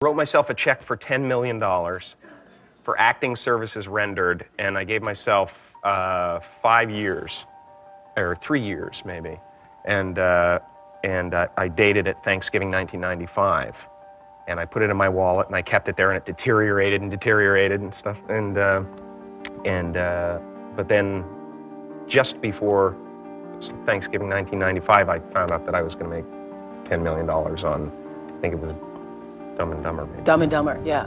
Wrote myself a check for $10 million for acting services rendered, and I gave myself 5 years, or 3 years maybe, and I dated it Thanksgiving 1995, and I put it in my wallet and I kept it there, and it deteriorated and stuff, but then just before Thanksgiving 1995, I found out that I was going to make $10 million on, I think it was Dumb and Dumber. Maybe. Dumb and Dumber, yeah.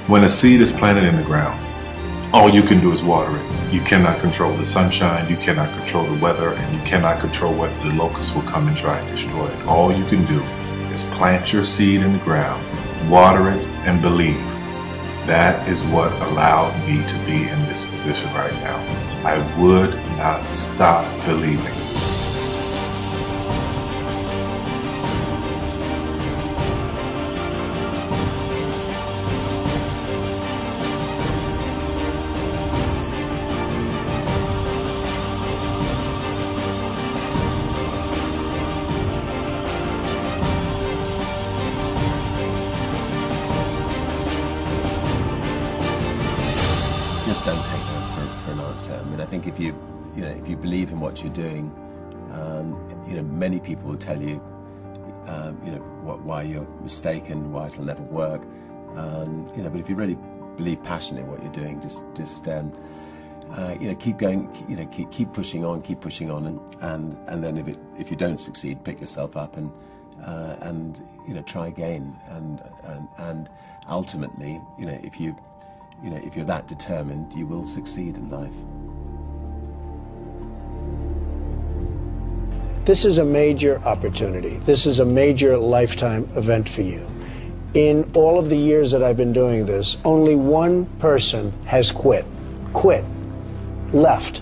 When a seed is planted in the ground, all you can do is water it. You cannot control the sunshine, you cannot control the weather, and you cannot control whether the locusts will come and try and destroy it. All you can do is plant your seed in the ground, water it, and believe. That is what allowed me to be in this position right now. I would not stop believing. Just don't take that for an answer. I mean, I think if you believe in what you're doing, many people will tell you, why you're mistaken, why it'll never work. But if you really believe passionately in what you're doing, just keep going, keep pushing on, and then if you don't succeed, pick yourself up and try again, and ultimately, if you're that determined, you will succeed in life. This is a major opportunity. This is a major lifetime event for you. In all of the years that I've been doing this, only one person has quit, left.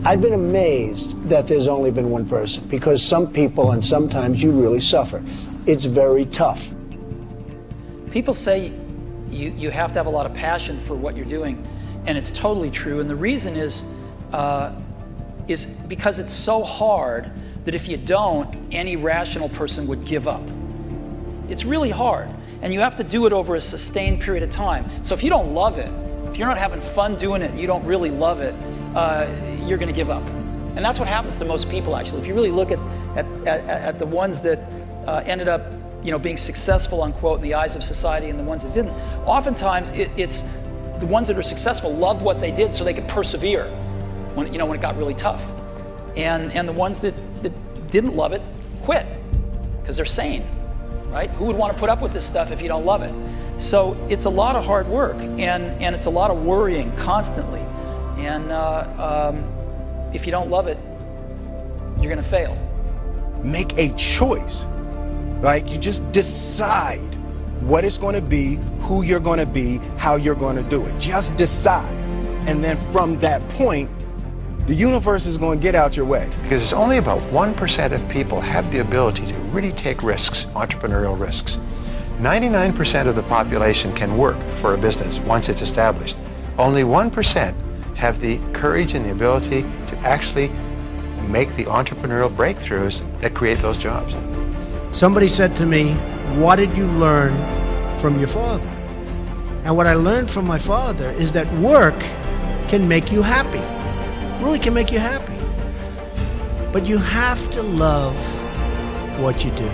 I've been amazed that there's only been one person, because some people, and sometimes you really suffer. It's very tough. People say you have to have a lot of passion for what you're doing, and it's totally true. And the reason is because it's so hard that if you don't, any rational person would give up. It's really hard, and you have to do it over a sustained period of time. So if you don't love it, if you're not having fun doing it, you don't really love it, you're going to give up. And that's what happens to most people, actually. If you really look at the ones that ended up being successful, unquote, in the eyes of society, and the ones that didn't, oftentimes it's the ones that are successful loved what they did so they could persevere when it got really tough. And the ones that didn't love it quit because they're sane, right? Who would want to put up with this stuff if you don't love it? So it's a lot of hard work, and it's a lot of worrying constantly. And if you don't love it, you're going to fail. Make a choice. Like, you just decide what it's going to be, who you're going to be, how you're going to do it. Just decide. And then from that point, the universe is going to get out your way. Because it's only about 1% of people have the ability to really take risks, entrepreneurial risks. 99% of the population can work for a business once it's established. Only 1% have the courage and the ability to actually make the entrepreneurial breakthroughs that create those jobs. Somebody said to me, what did you learn from your father? And what I learned from my father is that work can make you happy. Really can make you happy. But you have to love what you do.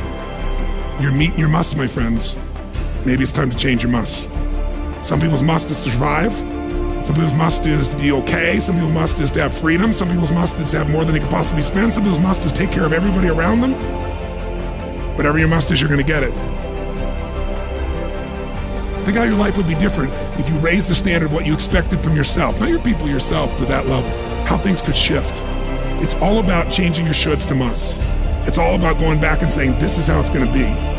You're meeting your must, my friends. Maybe it's time to change your must. Some people's must is to survive. Some people's must is to be okay. Some people's must is to have freedom. Some people's must is to have more than they can possibly spend. Some people's must is take care of everybody around them. Whatever your must is, you're going to get it. Think how your life would be different if you raised the standard of what you expected from yourself, not your people, yourself, to that level. How things could shift. It's all about changing your shoulds to musts. It's all about going back and saying, this is how it's going to be.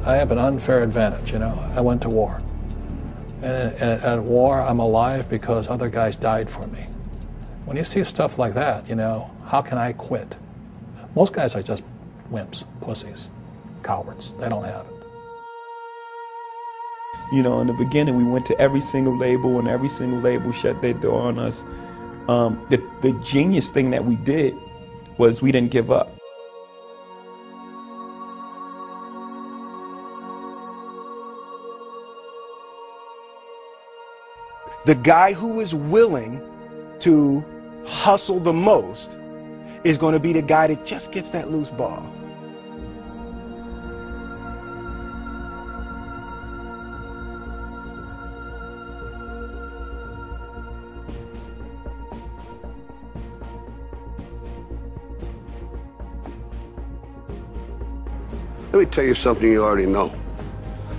I have an unfair advantage, you know. I went to war. And at war, I'm alive because other guys died for me. When you see stuff like that, you know, how can I quit? Most guys are just wimps, pussies, cowards. They don't have it. You know, in the beginning, we went to every single label, and every single label shut their door on us. The genius thing that we did was we didn't give up. The guy who is willing to hustle the most is going to be the guy that just gets that loose ball. Let me tell you something you already know.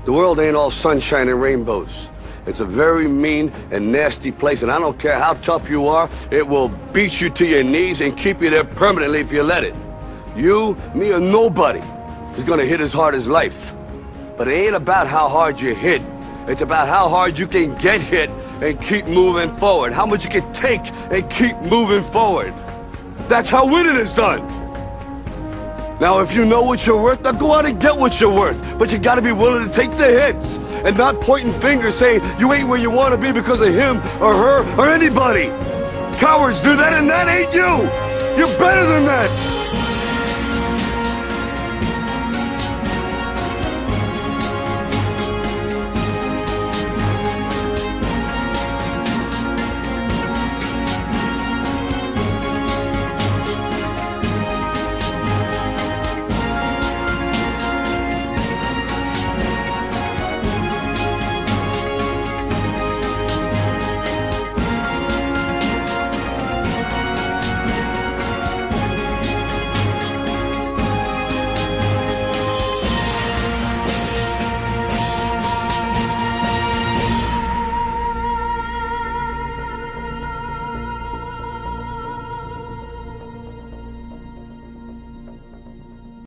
The world ain't all sunshine and rainbows. It's a very mean and nasty place, and I don't care how tough you are, it will beat you to your knees and keep you there permanently if you let it. You, me, or nobody is gonna hit as hard as life. But it ain't about how hard you hit. It's about how hard you can get hit and keep moving forward. How much you can take and keep moving forward. That's how winning is done. Now, if you know what you're worth, now go out and get what you're worth. But you gotta be willing to take the hits and not pointing fingers saying you ain't where you want to be because of him or her or anybody. Cowards do that, and that ain't you. You're better than that.